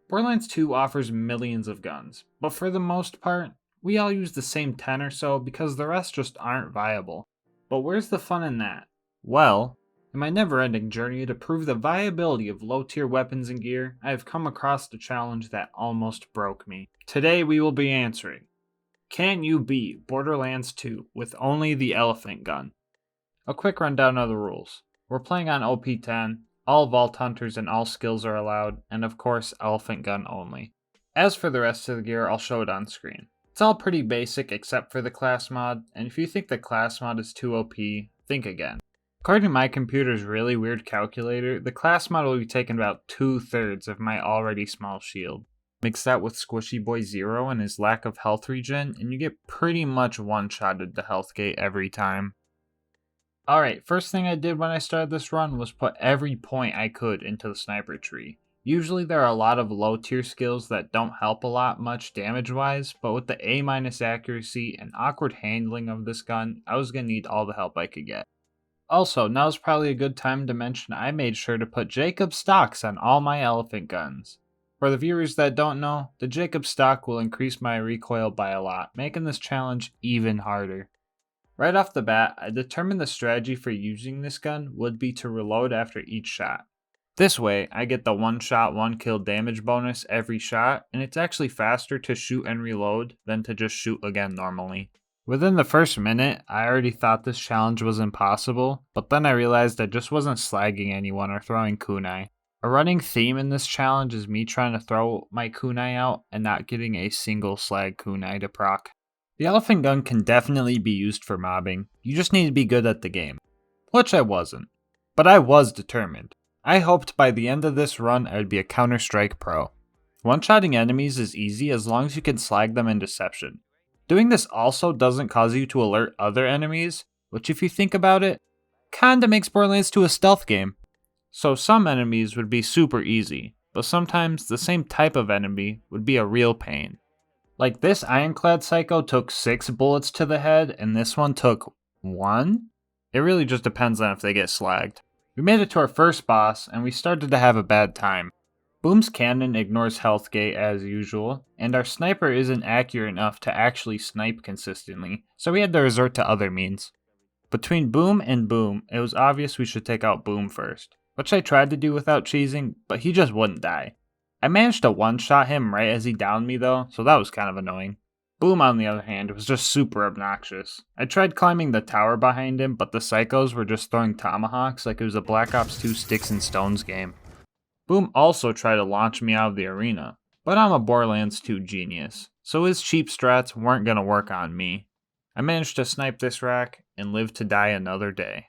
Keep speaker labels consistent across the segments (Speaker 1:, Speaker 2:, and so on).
Speaker 1: Borderlands 2 offers millions of guns, but for the most part, we all use the same 10 or so because the rest just aren't viable. But where's the fun in that? Well, in my never-ending journey to prove the viability of low-tier weapons and gear, I have come across a challenge that almost broke me. Today we will be answering, can you beat Borderlands 2 with only the elephant gun? A quick rundown of the rules. We're playing on OP10, all Vault Hunters and all skills are allowed, and of course elephant gun only. As for the rest of the gear, I'll show it on screen. It's all pretty basic except for the class mod, and if you think the class mod is too OP, think again. According to my computer's really weird calculator, the class mod will be taking about 2/3 of my already small shield. Mix that with Squishy Boy Zero and his lack of health regen, and you get pretty much one-shotted to health gate every time. Alright, first thing I did when I started this run was put every point I could into the sniper tree. Usually there are a lot of low tier skills that don't help a lot much damage wise, but with the A- accuracy and awkward handling of this gun, I was going to need all the help I could get. Also, now's probably a good time to mention I made sure to put Jacob stocks on all my elephant guns. For the viewers that don't know, the Jacob stock will increase my recoil by a lot, making this challenge even harder. Right off the bat, I determined the strategy for using this gun would be to reload after each shot. This way, I get the one shot, one kill damage bonus every shot, and it's actually faster to shoot and reload than to just shoot again normally. Within the first minute, I already thought this challenge was impossible, but then I realized I just wasn't slagging anyone or throwing kunai. A running theme in this challenge is me trying to throw my kunai out and not getting a single slag kunai to proc. The elephant gun can definitely be used for mobbing, you just need to be good at the game. Which I wasn't. But I was determined. I hoped by the end of this run I would be a Counter-Strike pro. One-shotting enemies is easy as long as you can slag them in deception. Doing this also doesn't cause you to alert other enemies, which if you think about it, kinda makes Borderlands 2 a stealth game. So some enemies would be super easy, but sometimes the same type of enemy would be a real pain. Like this Ironclad Psycho took 6 bullets to the head, and this one took 1? It really just depends on if they get slagged. We made it to our first boss, and we started to have a bad time. Boom's cannon ignores health gate as usual, and our sniper isn't accurate enough to actually snipe consistently, so we had to resort to other means. Between Boom and Boom, it was obvious we should take out Boom first, which I tried to do without cheesing, but he just wouldn't die. I managed to one-shot him right as he downed me though, so that was kind of annoying. Boom, on the other hand, was just super obnoxious. I tried climbing the tower behind him, but the psychos were just throwing tomahawks like it was a Black Ops 2 Sticks and Stones game. Boom also tried to launch me out of the arena, but I'm a Borderlands 2 genius, so his cheap strats weren't gonna work on me. I managed to snipe this rack and live to die another day.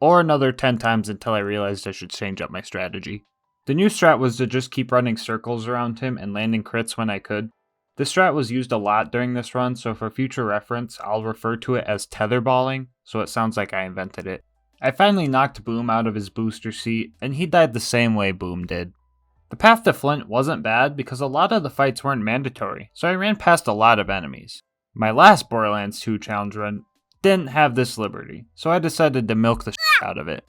Speaker 1: Or another 10 times until I realized I should change up my strategy. The new strat was to just keep running circles around him and landing crits when I could. This strat was used a lot during this run, so for future reference, I'll refer to it as tetherballing, so it sounds like I invented it. I finally knocked Boom out of his booster seat, and he died the same way Boom did. The path to Flint wasn't bad because a lot of the fights weren't mandatory, so I ran past a lot of enemies. My last Borderlands 2 challenge run didn't have this liberty, so I decided to milk the shit out of it.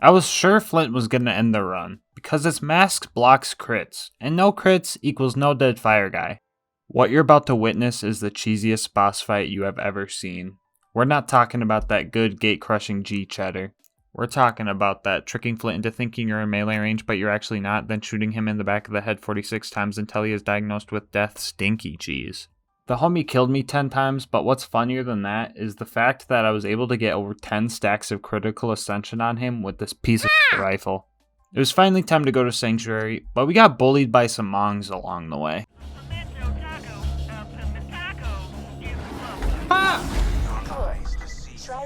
Speaker 1: I was sure Flint was going to end the run, because its mask blocks crits, and no crits equals no dead fire guy. What you're about to witness is the cheesiest boss fight you have ever seen. We're not talking about that good gate-crushing G-cheddar. We're talking about that tricking Flint into thinking you're in melee range but you're actually not, then shooting him in the back of the head 46 times until he is diagnosed with death stinky cheese. The homie killed me 10 times, but what's funnier than that is the fact that I was able to get over 10 stacks of critical ascension on him with this piece of rifle. It was finally time to go to Sanctuary, but we got bullied by some Mongs along the way. Ah!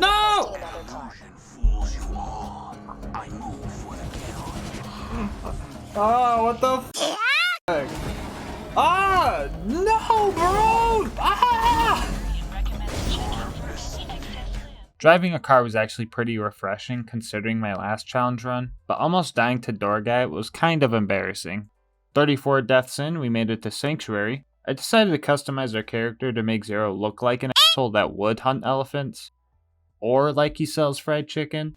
Speaker 1: No! Oh, what the f***? Ah! No, bro! Ah! Driving a car was actually pretty refreshing considering my last challenge run, but almost dying to Door Guy was kind of embarrassing. 34 deaths in, we made it to Sanctuary. I decided to customize our character to make Zero look like an asshole that would hunt elephants. Or like he sells fried chicken.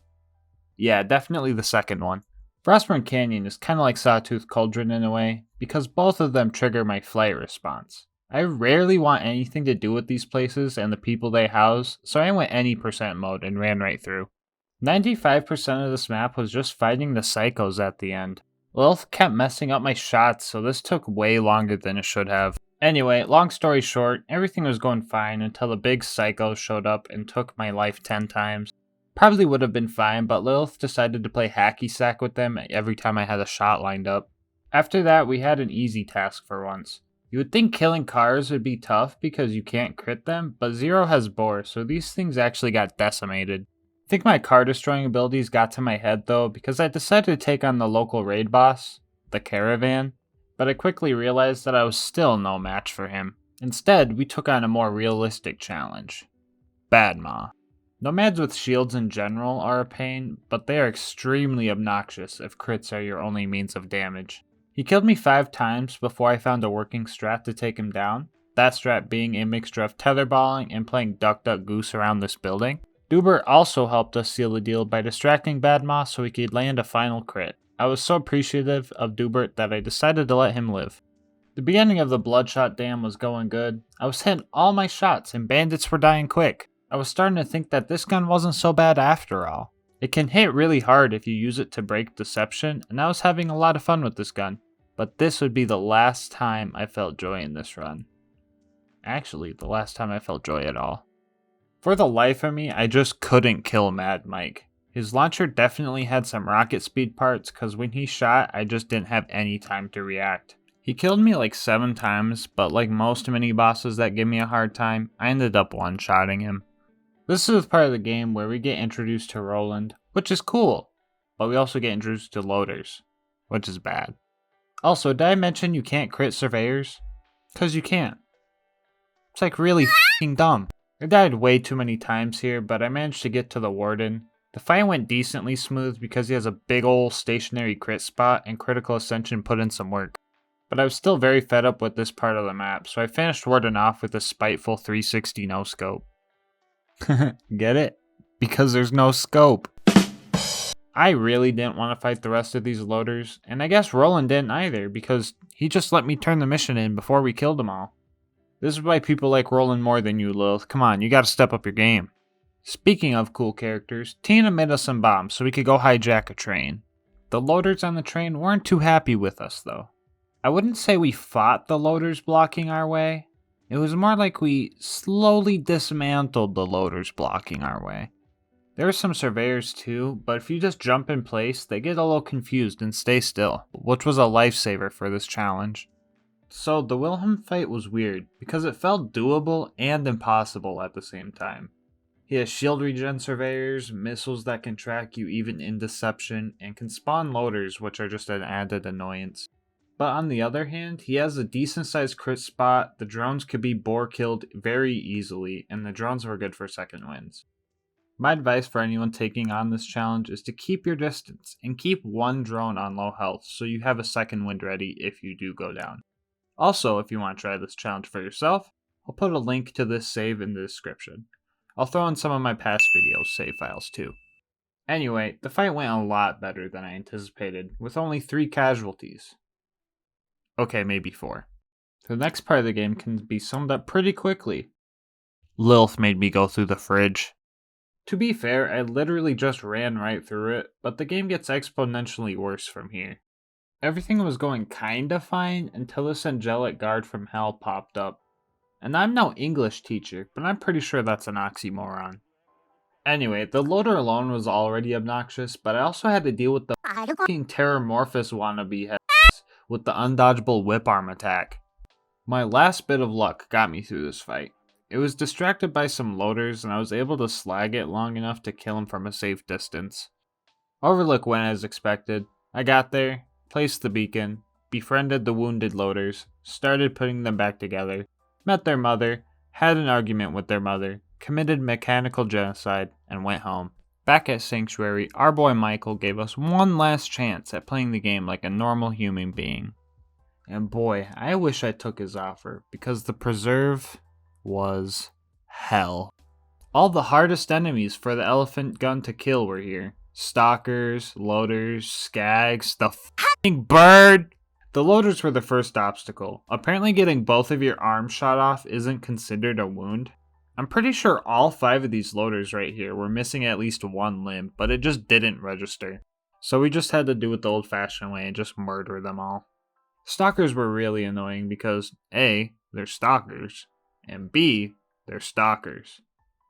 Speaker 1: Yeah, definitely the second one. Frostburn Canyon is kinda like Sawtooth Cauldron in a way, because both of them trigger my flight response. I rarely want anything to do with these places and the people they house, so I went any percent mode and ran right through. 95% of this map was just fighting the psychos at the end. Lilith kept messing up my shots, so this took way longer than it should have. Anyway, long story short, everything was going fine until the big psycho showed up and took my life 10 times. Probably would have been fine, but Lilith decided to play hacky sack with them every time I had a shot lined up. After that, we had an easy task for once. You would think killing cars would be tough because you can't crit them, but Zero has Boar, so these things actually got decimated. I think my car destroying abilities got to my head though, because I decided to take on the local raid boss, the Caravan, but I quickly realized that I was still no match for him. Instead, we took on a more realistic challenge. Badma. Nomads with shields in general are a pain, but they are extremely obnoxious if crits are your only means of damage. He killed me 5 times before I found a working strat to take him down, that strat being a mixture of tetherballing and playing Duck Duck Goose around this building. Dubert also helped us seal the deal by distracting Badma so he could land a final crit. I was so appreciative of Dubert that I decided to let him live. The beginning of the Bloodshot Dam was going good. I was hitting all my shots and bandits were dying quick. I was starting to think that this gun wasn't so bad after all. It can hit really hard if you use it to break deception, and I was having a lot of fun with this gun. But this would be the last time I felt joy in this run. Actually, the last time I felt joy at all. For the life of me, I just couldn't kill Mad Mike. His launcher definitely had some rocket speed parts, cause when he shot, I just didn't have any time to react. He killed me like 7 times, but like most mini bosses that give me a hard time, I ended up one-shotting him. This is the part of the game where we get introduced to Roland, which is cool, but we also get introduced to loaders, which is bad. Also, did I mention you can't crit surveyors? Cause you can't. It's like really f***ing dumb. I died way too many times here, but I managed to get to the Warden. The fight went decently smooth because he has a big ol' stationary crit spot and Critical Ascension put in some work. But I was still very fed up with this part of the map, so I finished Warden off with a spiteful 360 no scope. Get it? Because there's no scope. I really didn't want to fight the rest of these loaders, and I guess Roland didn't either, because he just let me turn the mission in before we killed them all. This is why people like Roland more than you, Lilith. Come on, you gotta step up your game. Speaking of cool characters, Tina made us some bombs so we could go hijack a train. The loaders on the train weren't too happy with us though. I wouldn't say we fought the loaders blocking our way. It was more like we slowly dismantled the loaders blocking our way. There were some surveyors too, but if you just jump in place, they get a little confused and stay still, which was a lifesaver for this challenge. So the Wilhelm fight was weird, because it felt doable and impossible at the same time. He has shield regen surveyors, missiles that can track you even in deception, and can spawn loaders, which are just an added annoyance. But on the other hand, he has a decent sized crit spot, the drones could be boar killed very easily, and the drones were good for second wins. My advice for anyone taking on this challenge is to keep your distance, and keep one drone on low health so you have a second wind ready if you do go down. Also, if you want to try this challenge for yourself, I'll put a link to this save in the description. I'll throw in some of my past videos save files too. Anyway, the fight went a lot better than I anticipated, with only 3 casualties. Okay, maybe 4. The next part of the game can be summed up pretty quickly. Lilith made me go through the fridge. To be fair, I literally just ran right through it, but the game gets exponentially worse from here. Everything was going kinda fine until this angelic guard from hell popped up. And I'm no English teacher, but I'm pretty sure that's an oxymoron. Anyway, the loader alone was already obnoxious, but I also had to deal with the f***ing Terramorphous wannabe heads with the undodgeable whip arm attack. My last bit of luck got me through this fight. It was distracted by some loaders and I was able to slag it long enough to kill him from a safe distance. Overlook went as expected. I got there, placed the beacon, befriended the wounded loaders, started putting them back together, met their mother, had an argument with their mother, committed mechanical genocide, and went home. Back at Sanctuary, our boy Michael gave us one last chance at playing the game like a normal human being. And boy, I wish I took his offer, because the preserve was hell. All the hardest enemies for the elephant gun to kill were here. Stalkers, loaders, skags, the f***ing bird! The loaders were the first obstacle. Apparently getting both of your arms shot off isn't considered a wound. I'm pretty sure all 5 of these loaders right here were missing at least one limb, but it just didn't register. So we just had to do it the old-fashioned way and just murder them all. Stalkers were really annoying because A, they're stalkers, and B, they're stalkers.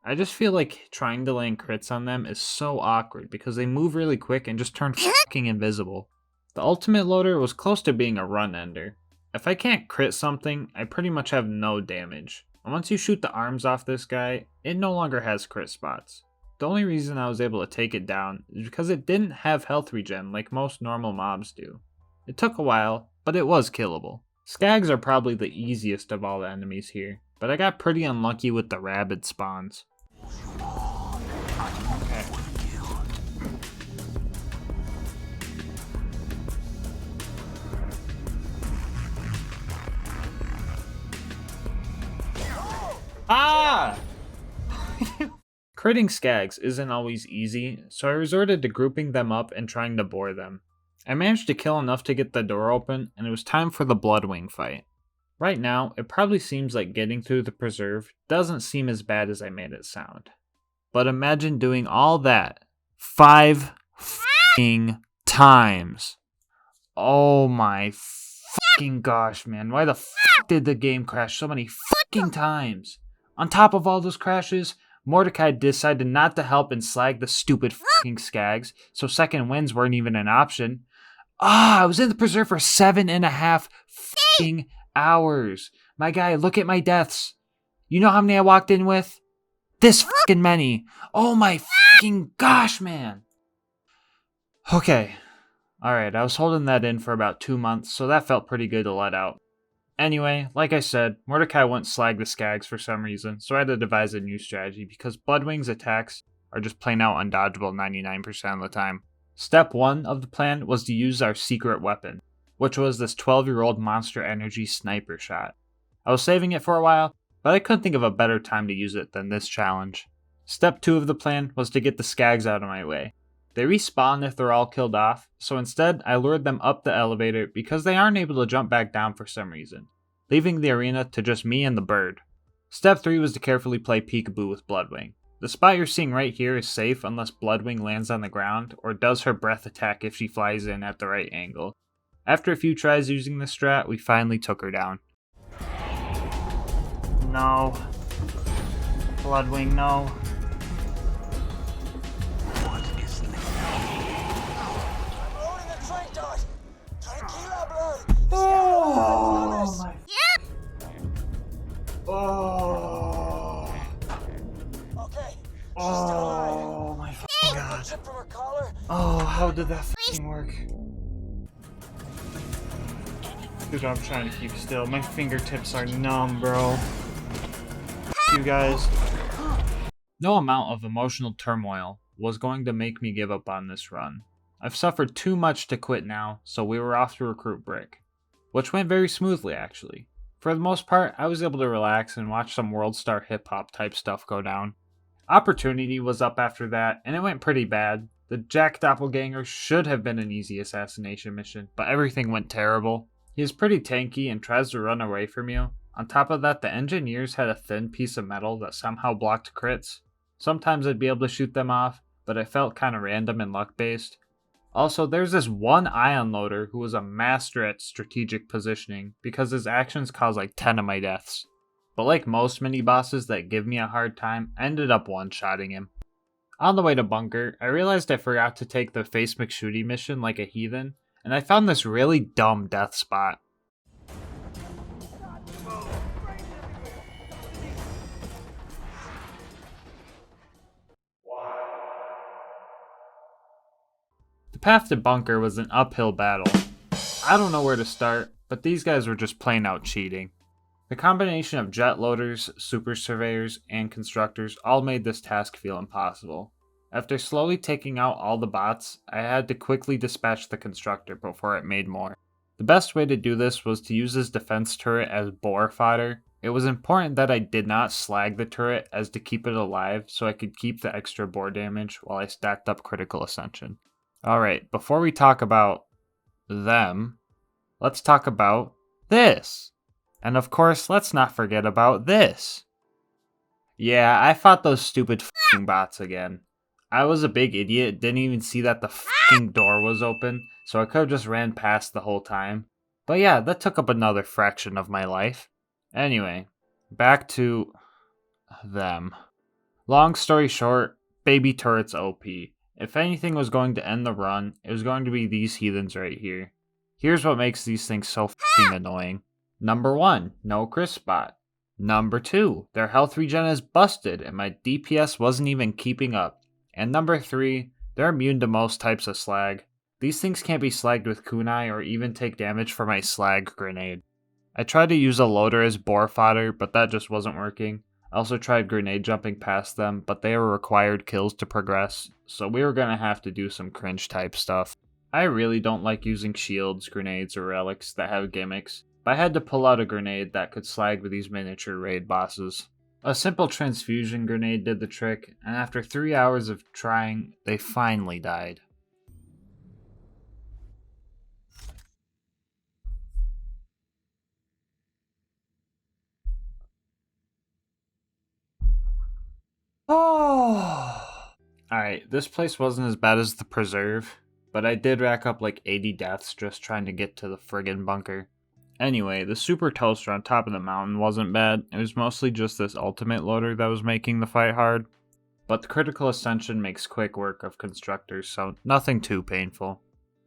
Speaker 1: I just feel like trying to land crits on them is so awkward because they move really quick and just turn fucking invisible. The ultimate loader was close to being a run ender. If I can't crit something, I pretty much have no damage. And once you shoot the arms off this guy, it no longer has crit spots. The only reason I was able to take it down is because it didn't have health regen like most normal mobs do. It took a while, but it was killable. Skags are probably the easiest of all the enemies here, but I got pretty unlucky with the rabid spawns. Okay. Ah! Critting skags isn't always easy, so I resorted to grouping them up and trying to bore them. I managed to kill enough to get the door open, and it was time for the Bloodwing fight. Right now, it probably seems like getting through the preserve doesn't seem as bad as I made it sound. But imagine doing all that 5 f***ing times. Oh my fucking gosh, man. Why the f*** did the game crash so many fucking times? On top of all those crashes, Mordecai decided not to help and slag the stupid fucking skags, so second wins weren't even an option. I was in the preserve for 7.5 fucking hours. My guy, look at my deaths. You know how many I walked in with? This fucking many. Oh my fucking gosh, man. Okay. Alright, I was holding that in for about 2 months, so that felt pretty good to let out. Anyway, like I said, Mordecai wouldn't slag the skags for some reason, so I had to devise a new strategy because Bloodwing's attacks are just plain out undodgeable 99% of the time. Step 1 of the plan was to use our secret weapon, which was this 12-year-old Monster Energy sniper shot. I was saving it for a while, but I couldn't think of a better time to use it than this challenge. Step 2 of the plan was to get the skags out of my way. They respawn if they're all killed off, so instead I lured them up the elevator because they aren't able to jump back down for some reason, leaving the arena to just me and the bird. Step 3 was to carefully play peekaboo with Bloodwing. The spot you're seeing right here is safe unless Bloodwing lands on the ground or does her breath attack if she flies in at the right angle. After a few tries using this strat, we finally took her down. No. Bloodwing, no. Oh my. Oh.
Speaker 2: Okay.
Speaker 1: Oh my fucking god. Oh, how did that fucking work? Dude, I'm trying to keep still. My fingertips are numb, bro. You guys. No amount of emotional turmoil was going to make me give up on this run. I've suffered too much to quit now, so we were off to recruit Brick. Which went very smoothly, actually. For the most part, I was able to relax and watch some World Star hip-hop type stuff go down. Opportunity was up after that, and it went pretty bad. The Jack Doppelganger should have been an easy assassination mission, but everything went terrible. He is pretty tanky and tries to run away from you. On top of that, the engineers had a thin piece of metal that somehow blocked crits. Sometimes I'd be able to shoot them off, but it felt kinda random and luck-based. Also, there's this one ion loader who was a master at strategic positioning because his actions caused like 10 of my deaths. But like most mini-bosses that give me a hard time, I ended up one-shotting him. On the way to bunker, I realized I forgot to take the Face McShooty mission like a heathen, and I found this really dumb death spot. The path to bunker was an uphill battle. I don't know where to start, but these guys were just plain out cheating. The combination of jet loaders, super surveyors, and constructors all made this task feel impossible. After slowly taking out all the bots, I had to quickly dispatch the constructor before it made more. The best way to do this was to use his defense turret as boar fodder, It was important that I did not slag the turret as to keep it alive so I could keep the extra bore damage while I stacked up critical ascension. Alright, before we talk about them, let's talk about this. And of course, let's not forget about this. Yeah, I fought those stupid f***ing bots again. I was a big idiot, didn't even see that the f***ing door was open, so I could have just ran past the whole time. But yeah, that took up another fraction of my life. Anyway, back to them. Long story short, baby turrets OP. If anything was going to end the run, it was going to be these heathens right here. Here's what makes these things so f***ing annoying. Number 1, no crit spot. Number 2, their health regen is busted and my DPS wasn't even keeping up. And number 3, they're immune to most types of slag. These things can't be slagged with kunai or even take damage from my slag grenade. I tried to use a loader as boar fodder, but that just wasn't working. I also tried grenade jumping past them, but they were required kills to progress, so we were gonna have to do some cringe type stuff. I really don't like using shields, grenades, or relics that have gimmicks, but I had to pull out a grenade that could slag with these miniature raid bosses. A simple transfusion grenade did the trick, and after 3 hours of trying, they finally died. Oh. Alright, this place wasn't as bad as the preserve, but I did rack up like 80 deaths just trying to get to the friggin' bunker. Anyway, the super toaster on top of the mountain wasn't bad, it was mostly just this ultimate loader that was making the fight hard. But the critical ascension makes quick work of constructors, so nothing too painful.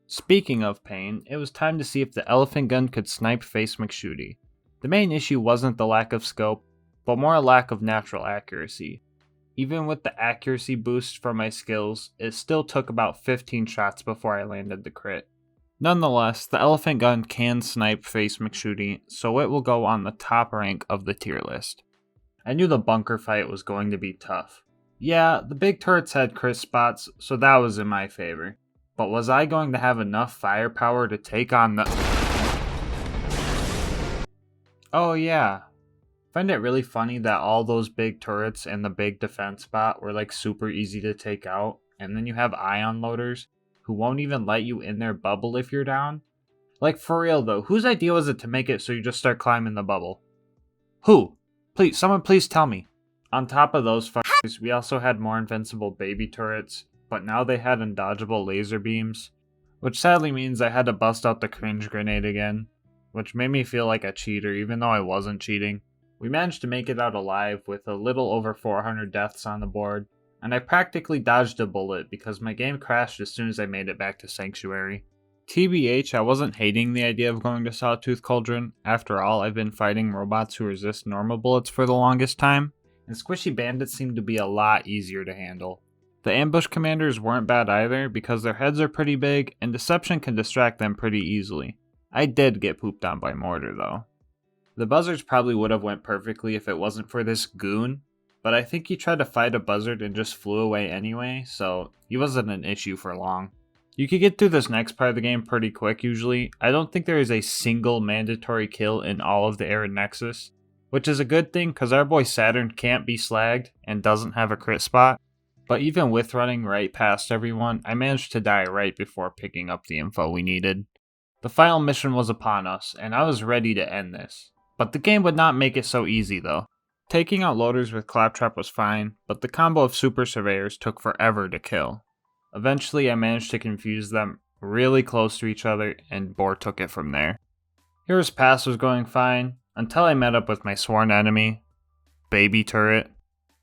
Speaker 1: Speaking of pain, it was time to see if the elephant gun could snipe face McShooty. The main issue wasn't the lack of scope, but more a lack of natural accuracy. Even with the accuracy boost from my skills, it still took about 15 shots before I landed the crit. Nonetheless, the elephant gun can snipe face McShooty, so it will go on the top rank of the tier list. I knew the bunker fight was going to be tough. Yeah, the big turrets had crit spots, so that was in my favor. But was I going to have enough firepower to take on the... Oh yeah. I find it really funny that all those big turrets and the big defense bot were like super easy to take out, and then you have ion loaders who won't even let you in their bubble if you're down. Like for real though, whose idea was it to make it so you just start climbing the bubble? Who? Please, someone please tell me. On top of those fuckers, we also had more invincible baby turrets, but now they had undodgeable laser beams, which sadly means I had to bust out the cringe grenade again, which made me feel like a cheater even though I wasn't cheating. We managed to make it out alive with a little over 400 deaths on the board, and I practically dodged a bullet because my game crashed as soon as I made it back to Sanctuary. TBH, I wasn't hating the idea of going to Sawtooth Cauldron. After all, I've been fighting robots who resist normal bullets for the longest time, and squishy bandits seem to be a lot easier to handle. The ambush commanders weren't bad either because their heads are pretty big and deception can distract them pretty easily. I did get pooped on by mortar though. The buzzards probably would have went perfectly if it wasn't for this goon, but I think he tried to fight a buzzard and just flew away anyway, so he wasn't an issue for long. You could get through this next part of the game pretty quick usually. I don't think there is a single mandatory kill in all of the Arid Nexus, which is a good thing because our boy Saturn can't be slagged and doesn't have a crit spot. But even with running right past everyone, I managed to die right before picking up the info we needed. The final mission was upon us, and I was ready to end this. But the game would not make it so easy though. Taking out loaders with Claptrap was fine, but the combo of super surveyors took forever to kill. Eventually I managed to confuse them really close to each other, and Boar took it from there. Hero's Pass was going fine, until I met up with my sworn enemy, Baby Turret.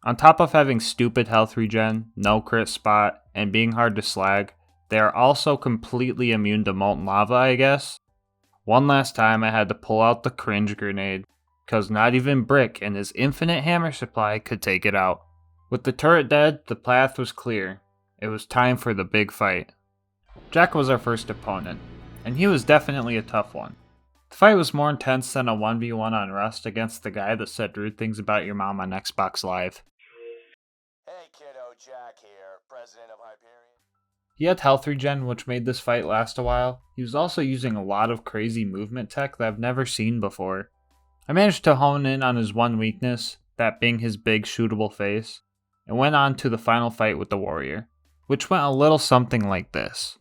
Speaker 1: On top of having stupid health regen, no crit spot, and being hard to slag, they are also completely immune to molten lava, I guess. One last time I had to pull out the cringe grenade, cause not even Brick and his infinite hammer supply could take it out. With the turret dead, the path was clear. It was time for the big fight. Jack was our first opponent, and he was definitely a tough one. The fight was more intense than a 1v1 on Rust against the guy that said rude things about your mom on Xbox Live.
Speaker 2: Hey kiddo, Jack here, president of Hyperion.
Speaker 1: He had health regen, which made this fight last a while. He was also using a lot of crazy movement tech that I've never seen before. I managed to hone in on his one weakness, that being his big shootable face, and went on to the final fight with the warrior, which went a little something like this.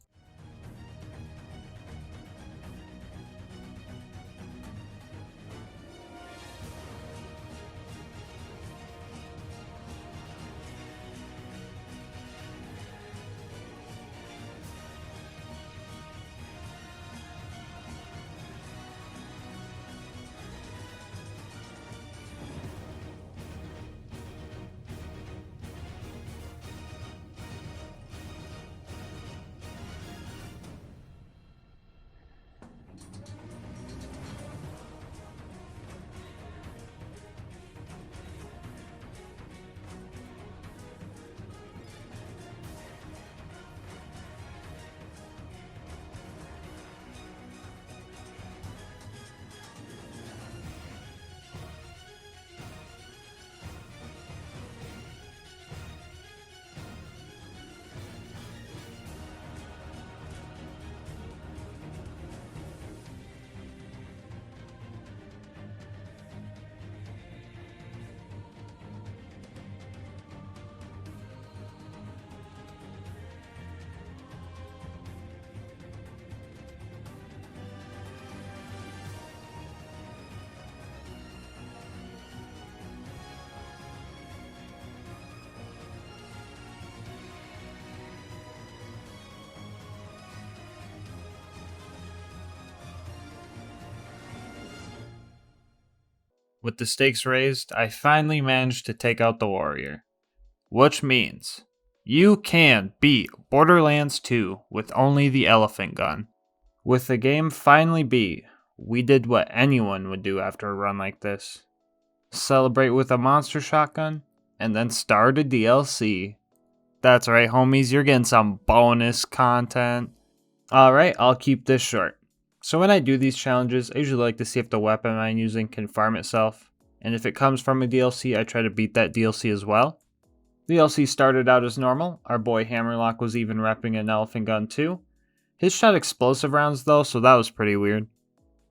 Speaker 1: With the stakes raised, I finally managed to take out the warrior. Which means you can beat Borderlands 2 with only the elephant gun. With the game finally beat, we did what anyone would do after a run like this. Celebrate with a monster shotgun, and then start a DLC. That's right, homies, you're getting some bonus content. Alright, I'll keep this short. So when I do these challenges, I usually like to see if the weapon I'm using can farm itself, and if it comes from a DLC, I try to beat that DLC as well. The DLC started out as normal. Our boy Hammerlock was even repping an elephant gun too. His shot explosive rounds though, so that was pretty weird.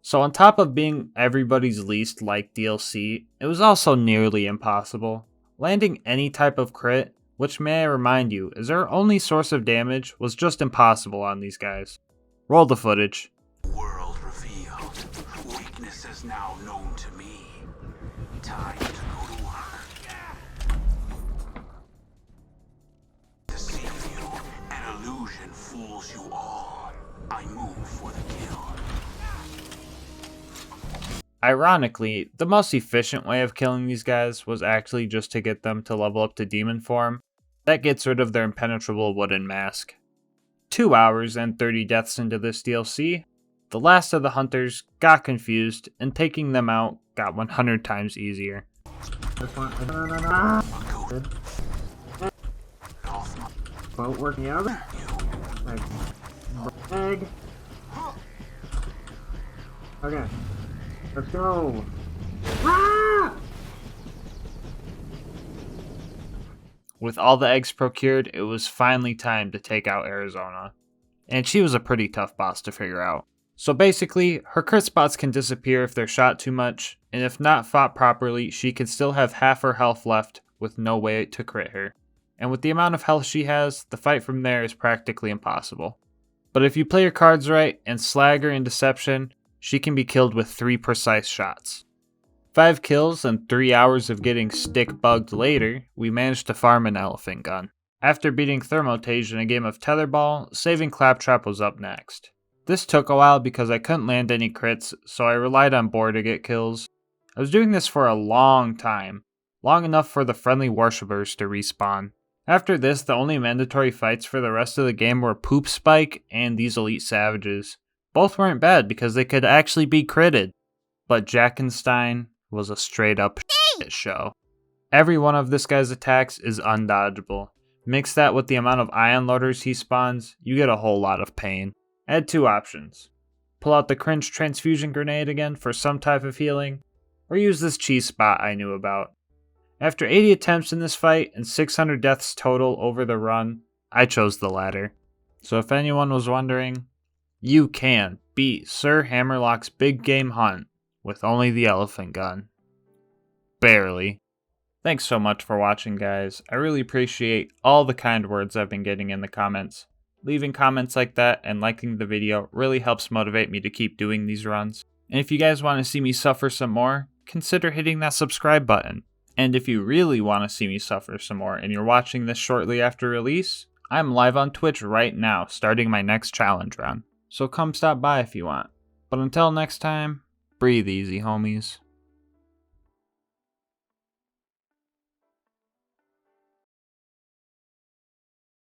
Speaker 1: So on top of being everybody's least liked DLC, it was also nearly impossible. Landing any type of crit, which may I remind you is our only source of damage, was just impossible on these guys. Roll the footage.
Speaker 3: World revealed. Weakness is now known to me. Time to go to work. Deceive you. An illusion fools you all. I move for the kill.
Speaker 1: Ironically, the most efficient way of killing these guys was actually just to get them to level up to demon form. That gets rid of their impenetrable wooden mask. 2 hours and 30 deaths into this DLC, the last of the hunters got confused, and taking them out got 100 times easier.
Speaker 4: Boat working out? Egg. Okay. Let's go. Ah!
Speaker 1: With all the eggs procured, it was finally time to take out Arizona. And she was a pretty tough boss to figure out. So basically, her crit spots can disappear if they're shot too much, and if not fought properly, she can still have half her health left with no way to crit her. And with the amount of health she has, the fight from there is practically impossible. But if you play your cards right and slag her in deception, she can be killed with 3 precise shots. 5 kills and 3 hours of getting stick bugged later, we managed to farm an elephant gun. After beating Thermotage in a game of tetherball, saving Claptrap was up next. This took a while because I couldn't land any crits, so I relied on Boar to get kills. I was doing this for a long time, long enough for the friendly worshippers to respawn. After this, the only mandatory fights for the rest of the game were Poop Spike and these elite savages. Both weren't bad because they could actually be critted, but Jackenstein was a straight up shit show. Every one of this guy's attacks is undodgeable. Mix that with the amount of ion loaders he spawns, you get a whole lot of pain. I had 2 options. Pull out the cringe transfusion grenade again for some type of healing, or use this cheese spot I knew about. After 80 attempts in this fight and 600 deaths total over the run, I chose the latter. So if anyone was wondering, you can beat Sir Hammerlock's big game hunt with only the elephant gun. Barely. Thanks so much for watching, guys. I really appreciate all the kind words I've been getting in the comments. Leaving comments like that and liking the video really helps motivate me to keep doing these runs. And if you guys want to see me suffer some more, consider hitting that subscribe button. And if you really want to see me suffer some more and you're watching this shortly after release, I'm live on Twitch right now starting my next challenge run. So come stop by if you want. But until next time, breathe easy, homies.